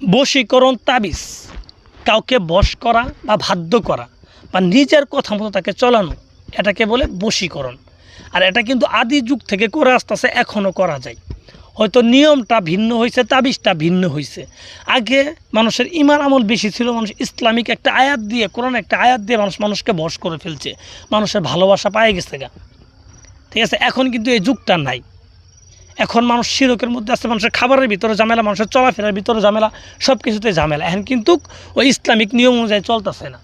বশীকরণ তাবিজ, কাউকে বশ করা বা বাধ্য করা বা নিজের কথা মতো তাকে চলানো, এটাকে বলে বশীকরণ। আর এটা কিন্তু আদি যুগ থেকে করে আসতেছে, এখনও করা যায়। হয়তো নিয়মটা ভিন্ন হয়েছে, তাবিজটা ভিন্ন হয়েছে। আগে মানুষের ইমান আমল বেশি ছিল, মানুষ ইসলামিক একটা আয়াত দিয়ে, কোরআন একটা আয়াত দিয়ে মানুষকে বশ করে ফেলছে, মানুষের ভালোবাসা পায়ে গেছে গা। ঠিক আছে, এখন কিন্তু এই যুগটা নাই। এখন মানুষ শিরকের মধ্যে আছে, মানুষের খাবারের ভিতরে ঝামেলা, মানুষের চলাফেরার ভিতরে ঝামেলা, সব কিছুতে ঝামেলা। এখন কিন্তু ওই ইসলামিক নিয়ম অনুযায়ী চলতেছে না।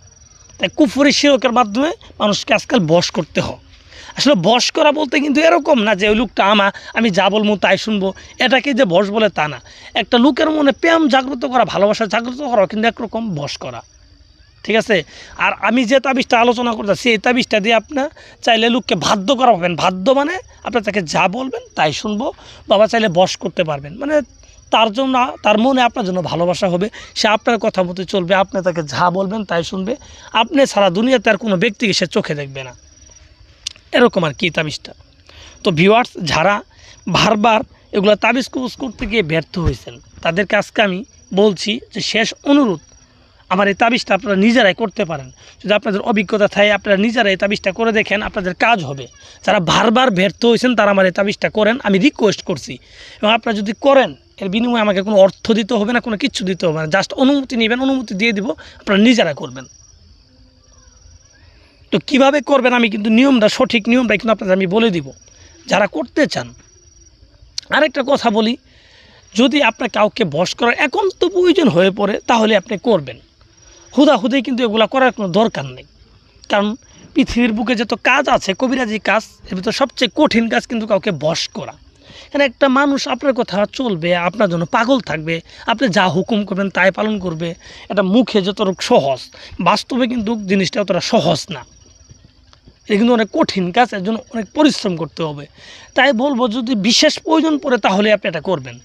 তাই কুফরি শিরকের মাধ্যমে মানুষকে আজকাল বশ করতে হয়। আসলে বশ করা বলতে কিন্তু এরকম না যে ওই লোকটা আমি যা বলবো তাই শুনবো, এটাকে যে বশ বলে তা না। একটা লোকের মনে প্রেম জাগ্রত করা, ভালোবাসা জাগ্রত করা কিন্তু একরকম বশ করা। ঠিক আছে, আর আমি যে তাবিজটা আলোচনা করতেছি, এই তাবিজটা দিয়ে আপনার চাইলে লোককে বাধ্য করা পাবেন। বাধ্য মানে আপনার তাকে যা বলবেন তাই শুনবো, বাবা চাইলে বশ করতে পারবেন। মানে তার জন্য, তার মনে আপনার জন্য ভালোবাসা হবে, সে আপনার কথা মতো চলবে, আপনি তাকে যা বলবেন তাই শুনবে, আপনি সারা দুনিয়াতে আর কোনো ব্যক্তিকে সে চোখে দেখবে না। এরকম আর কি তাবিজটা। তো ভিউয়ার্স, যারা বারবার এগুলো তাবিজ কুজ করতে গিয়ে ব্যর্থ হয়েছেন, তাদেরকে আজকে আমি বলছি যে শেষ অনুরোধ, আমার এই তাবিজটা আপনারা নিজেরাই করতে পারেন। যদি আপনাদের অভিজ্ঞতা থাকে, আপনারা নিজেরাই এই তাবিজটা করে দেখেন, আপনাদের কাজ হবে। যারা বারবার ব্যর্থ হয়েছেন তারা আমার এই তাবিজটা করেন, আমি রিকোয়েস্ট করছি। এবং আপনারা যদি করেন, এর বিনিময়ে আমাকে কোনো অর্থ দিতে হবে না, কোনো কিচ্ছু দিতে হবে না, জাস্ট অনুমতি নেবেন, অনুমতি দিয়ে দিব, আপনারা নিজেরা করবেন। তো কীভাবে করবেন আমি কিন্তু নিয়মটা, সঠিক নিয়মটা কিন্তু আপনাদের আমি বলে দিব, যারা করতে চান। আরেকটা কথা বলি, যদি আপনার কাউকে বশ করার একান্ত প্রয়োজন হয়ে পড়ে, তাহলে আপনি করবেন। হুদাহুদি কিন্তু এগুলো করার কোনো দরকার নেই। কারণ পৃথিবীর বুকে যত কাজ আছে, কবিরাজি কাজ, এর ভিতরে সবচেয়ে কঠিন কাজ কিন্তু কাউকে বশ করা। এখানে একটা মানুষ আপনার কথা চলবে, আপনার জন্য পাগল থাকবে, আপনি যা হুকুম করবেন তাই পালন করবে। এটা মুখে যতটুকু সহজ, বাস্তবে কিন্তু জিনিসটা অতটা সহজ না। এটা কিন্তু অনেক কঠিন কাজ, এর জন্য অনেক পরিশ্রম করতে হবে। তাই বলবো, যদি বিশেষ প্রয়োজন পড়ে তাহলে আপনি এটা করবেন।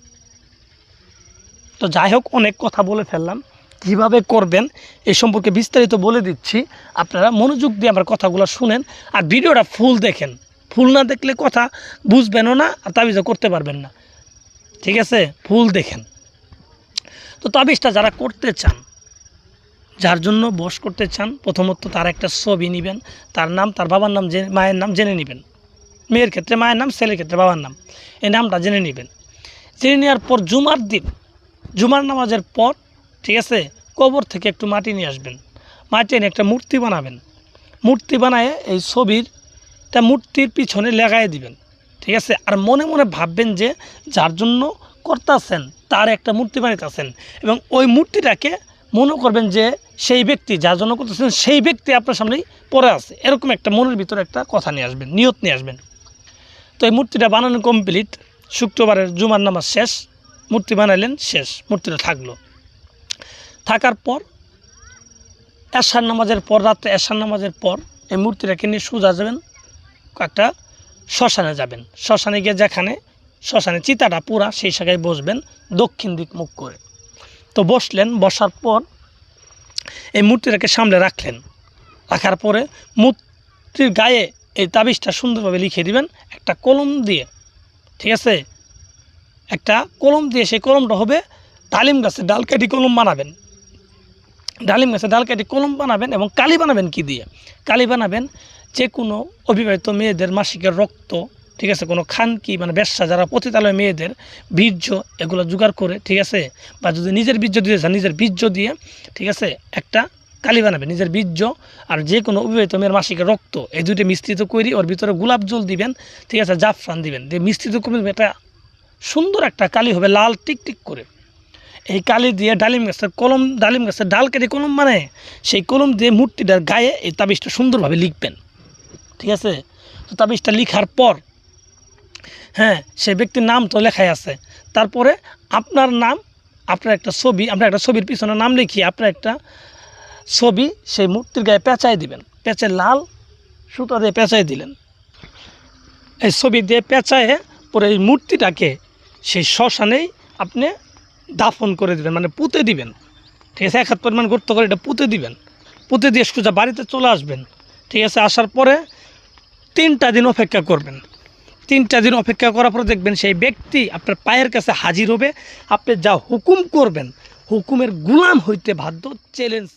তো যাই হোক, অনেক কথা বলে ফেললাম, কীভাবে করবেন এই সম্পর্কে বিস্তারিত বলে দিচ্ছি। আপনারা মনোযোগ দিয়ে আমার কথাগুলো শুনেন, আর ভিডিওটা ফুল দেখেন। ফুল না দেখলে কথা বুঝবেনও না, আর তাবিজও করতে পারবেন না। ঠিক আছে, ফুল দেখেন। তো তাবিজটা যারা করতে চান, যার জন্য বশ করতে চান, প্রথমত তার একটা ছবি নেবেন, তার নাম, তার বাবার নাম, মায়ের নাম জেনে নেবেন। মেয়ের ক্ষেত্রে মায়ের নাম, ছেলের ক্ষেত্রে বাবার নাম, এই নামটা জেনে নেবেন। জেনে নেওয়ার পর জুমার দিন, জুমার নামাজের পর, ঠিক আছে, কবর থেকে একটু মাটি নিয়ে আসবেন। মাটি এনে একটা মূর্তি বানাবেন। মূর্তি বানায় এই ছবিরটা মূর্তির পিছনে লাগাই দিবেন। ঠিক আছে, আর মনে মনে ভাববেন যে যার জন্য করতেছেন তার একটা মূর্তি বানাইতেছেন, এবং ওই মূর্তিটাকে মনে করবেন যে সেই ব্যক্তি যার জন্য করতেছেন, সেই ব্যক্তি আপনার সামনেই পড়ে আছে। এরকম একটা মনের ভিতরে একটা কথা নিয়ে আসবেন, নিয়ত নিয়ে আসবেন। তো এই মূর্তিটা বানানো কমপ্লিট, শুক্রবারের জুমার নামাজ শেষ, মূর্তি বানাইলেন, শেষ, মূর্তিটা থাকলো। থাকার পর এশার নামাজের পর, রাত্রে এশার নামাজের পর এই মূর্তিটাকে নিয়ে সোজা যাবেন, একটা শ্মশানে যাবেন। শ্মশানে গিয়ে যেখানে শ্মশানে চিতাটা পুরা, সেই জায়গায় বসবেন দক্ষিণ দিক মুখ করে। তো বসলেন, বসার পর এই মূর্তিটাকে সামনে রাখলেন। রাখার পরে মূর্তির গায়ে এই তাবিজটা সুন্দরভাবে লিখে দিবেন একটা কলম দিয়ে। ঠিক আছে, একটা কলম দিয়ে, সেই কলমটা হবে ডালিম গাছের ডাল কেটে কলম বানাবেন। ডালিম গাছের ডাল কেটে কলম বানাবেন। এবং কালি বানাবেন কি দিয়ে? কালি বানাবেন যে কোনো অবিবাহিত মেয়েদের মাসিকের রক্ত, ঠিক আছে, কোনো খানকি মানে বেশ্যা যারা পতিতালয় মেয়েদের বীর্য, এগুলো জোগাড় করে, ঠিক আছে, বা যদি নিজের বীর্য দিয়ে যান, নিজের বীর্য দিয়ে, ঠিক আছে, একটা কালি বানাবেন। নিজের বীর্য আর যে কোনো অবিবাহিত মেয়ের মাসিকের রক্ত, এই দুইটা মিশ্রিত করি, ওর ভিতরে গোলাপ জল দিবেন, ঠিক আছে, জাফরান দিবেন, দিয়ে মিশ্রিত করে একটা সুন্দর একটা কালি হবে, লাল টিকটিক করে। এই কালি দিয়ে ডালিম গাছের কলম, ডালিম গাছের ডাল কেটে কলম মানে, সেই কলম দিয়ে মূর্তিটার গায়ে এই তাবিজটা সুন্দরভাবে লিখবেন। ঠিক আছে, তো তাবিজটা লিখার পর, হ্যাঁ, সেই ব্যক্তির নাম তো লেখাই আছে, তারপরে আপনার নাম, আপনার একটা ছবি, আপনার একটা ছবির পিছনে নাম লিখিয়ে আপনার একটা ছবি সেই মূর্তির গায়ে পেঁচাই দিবেন। পেঁচে লাল সুতা দিয়ে পেঁচাই দিলেন। এই ছবি দিয়ে পেঁচায়ে পরে এই মূর্তিটাকে সেই শ্মশানেই আপনি দাফন করে দিবেন, মানে পুঁতে দিবেন। ঠিক আছে, 1 হাত পরিমাণ গর্ত করে এটা পুঁতে দিবেন। পুঁতে দিয়ে সোজা বাড়িতে চলে আসবেন। ঠিক আছে, আসার পরে 3টা দিন অপেক্ষা করবেন। 3টা দিন অপেক্ষা করার পরে দেখবেন সেই ব্যক্তি আপনার পায়ের কাছে হাজির হবে। আপনি যা হুকুম করবেন, হুকুমের গোলাম হইতে বাধ্য, চ্যালেঞ্জ